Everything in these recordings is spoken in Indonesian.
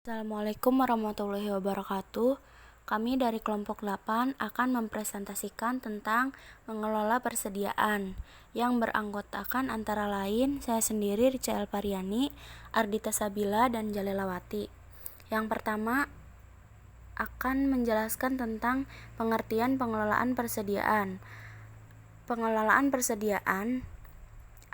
Assalamualaikum warahmatullahi wabarakatuh. Kami dari kelompok 8 akan mempresentasikan tentang mengelola persediaan yang beranggotakan antara lain saya sendiri Rica Elpariani, Ardita Sabila, dan Jalilawati. Yang pertama akan menjelaskan tentang pengertian pengelolaan persediaan. Pengelolaan persediaan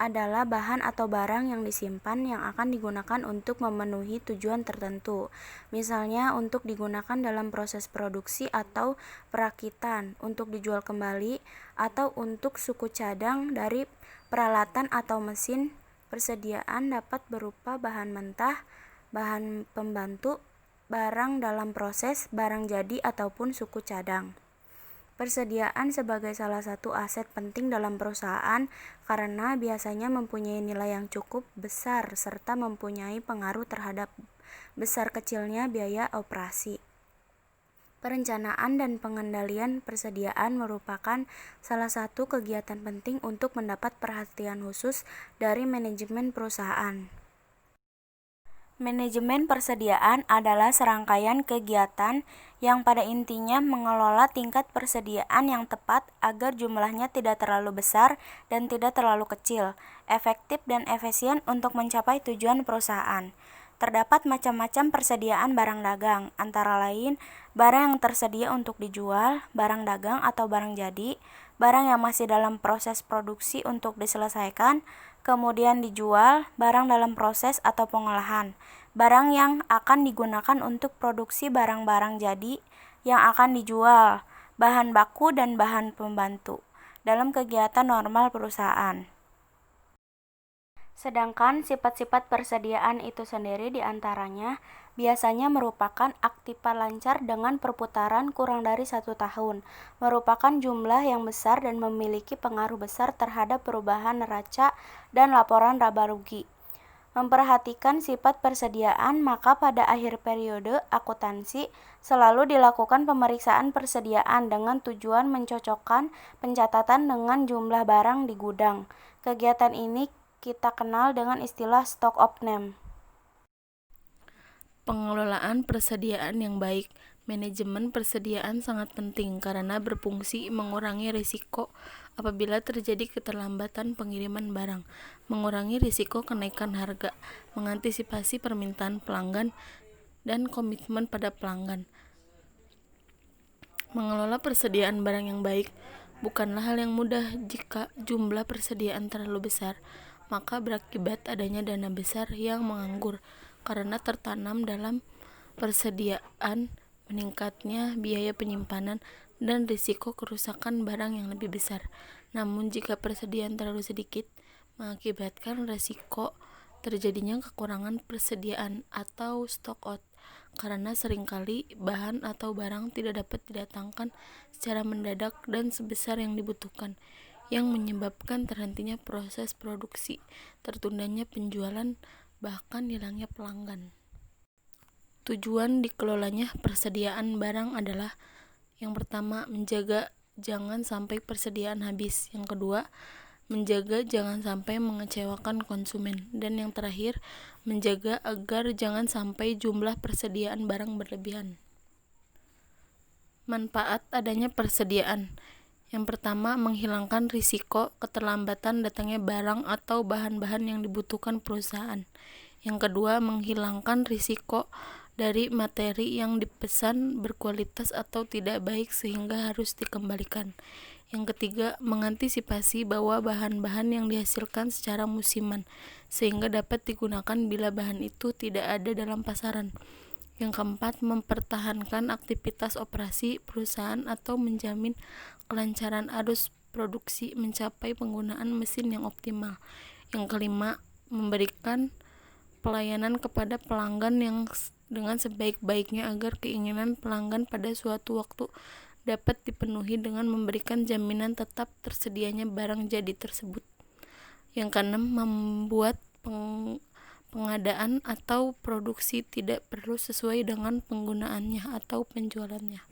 adalah bahan atau barang yang disimpan yang akan digunakan untuk memenuhi tujuan tertentu. Misalnya untuk digunakan dalam proses produksi atau perakitan, untuk dijual kembali, atau untuk suku cadang dari peralatan atau mesin. Persediaan dapat berupa bahan mentah, bahan pembantu, barang dalam proses, barang jadi, ataupun suku cadang. Persediaan sebagai salah satu aset penting dalam perusahaan karena biasanya mempunyai nilai yang cukup besar serta mempunyai pengaruh terhadap besar kecilnya biaya operasi. Perencanaan dan pengendalian persediaan merupakan salah satu kegiatan penting untuk mendapat perhatian khusus dari manajemen perusahaan. Manajemen persediaan adalah serangkaian kegiatan yang pada intinya mengelola tingkat persediaan yang tepat agar jumlahnya tidak terlalu besar dan tidak terlalu kecil, efektif dan efisien untuk mencapai tujuan perusahaan. Terdapat macam-macam persediaan barang dagang, antara lain barang yang tersedia untuk dijual, barang dagang atau barang jadi, barang yang masih dalam proses produksi untuk diselesaikan, kemudian dijual, barang dalam proses atau pengolahan, barang yang akan digunakan untuk produksi barang-barang jadi yang akan dijual, bahan baku dan bahan pembantu dalam kegiatan normal perusahaan. Sedangkan sifat-sifat persediaan itu sendiri diantaranya biasanya merupakan aktiva lancar dengan perputaran kurang dari 1 tahun, merupakan jumlah yang besar dan memiliki pengaruh besar terhadap perubahan neraca dan laporan laba rugi. Memperhatikan sifat persediaan, maka pada akhir periode akuntansi selalu dilakukan pemeriksaan persediaan dengan tujuan mencocokkan pencatatan dengan jumlah barang di gudang. Kegiatan ini kita kenal dengan istilah stock of name. Pengelolaan persediaan yang baik. Manajemen persediaan sangat penting karena berfungsi mengurangi risiko apabila terjadi keterlambatan pengiriman barang, mengurangi risiko kenaikan harga, mengantisipasi permintaan pelanggan, dan komitmen pada pelanggan. Mengelola persediaan barang yang baik bukanlah hal yang mudah jika jumlah persediaan terlalu besar, maka berakibat adanya dana besar yang menganggur karena tertanam dalam persediaan, meningkatnya biaya penyimpanan, dan risiko kerusakan barang yang lebih besar. Namun jika persediaan terlalu sedikit, mengakibatkan risiko terjadinya kekurangan persediaan atau stock out, karena seringkali bahan atau barang tidak dapat didatangkan secara mendadak dan sebesar yang dibutuhkan, yang menyebabkan terhentinya proses produksi, tertundanya penjualan, bahkan hilangnya pelanggan. Tujuan dikelolanya persediaan barang adalah: yang pertama, menjaga jangan sampai persediaan habis; yang kedua, menjaga jangan sampai mengecewakan konsumen; dan yang terakhir, menjaga agar jangan sampai jumlah persediaan barang berlebihan. Manfaat adanya persediaan: yang pertama, menghilangkan risiko keterlambatan datangnya barang atau bahan-bahan yang dibutuhkan perusahaan. Yang kedua, menghilangkan risiko dari materi yang dipesan berkualitas atau tidak baik sehingga harus dikembalikan. Yang ketiga, mengantisipasi bahwa bahan-bahan yang dihasilkan secara musiman sehingga dapat digunakan bila bahan itu tidak ada dalam pasaran. Yang keempat, mempertahankan aktivitas operasi perusahaan atau menjamin kelancaran arus produksi mencapai penggunaan mesin yang optimal. Yang kelima, memberikan pelayanan kepada pelanggan yang dengan sebaik-baiknya agar keinginan pelanggan pada suatu waktu dapat dipenuhi dengan memberikan jaminan tetap tersedianya barang jadi tersebut. Yang keenam, membuat pengadaan atau produksi tidak perlu sesuai dengan penggunaannya atau penjualannya.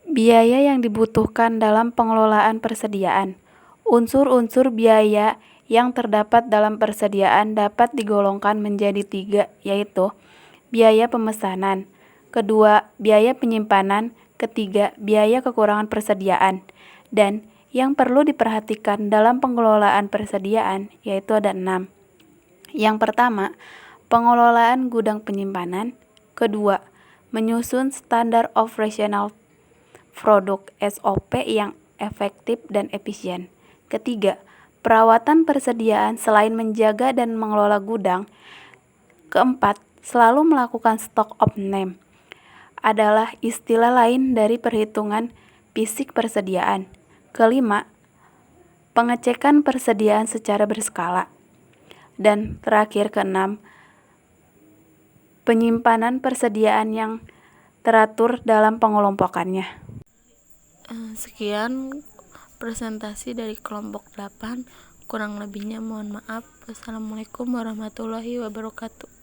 Biaya yang dibutuhkan dalam pengelolaan persediaan. Unsur-unsur biaya yang terdapat dalam persediaan dapat digolongkan menjadi 3, yaitu biaya pemesanan, kedua, biaya penyimpanan, ketiga, biaya kekurangan persediaan. Dan yang perlu diperhatikan dalam pengelolaan persediaan yaitu ada 6. Yang pertama, pengelolaan gudang penyimpanan. Kedua, menyusun standar operational produk SOP yang efektif dan efisien. Ketiga, perawatan persediaan selain menjaga dan mengelola gudang. Keempat, selalu melakukan stock of name adalah istilah lain dari perhitungan fisik persediaan. Kelima, pengecekan persediaan secara berskala. Dan terakhir keenam, penyimpanan persediaan yang teratur dalam pengelompokannya. Sekian presentasi dari kelompok 8. Kurang lebihnya mohon maaf. Wassalamualaikum warahmatullahi wabarakatuh.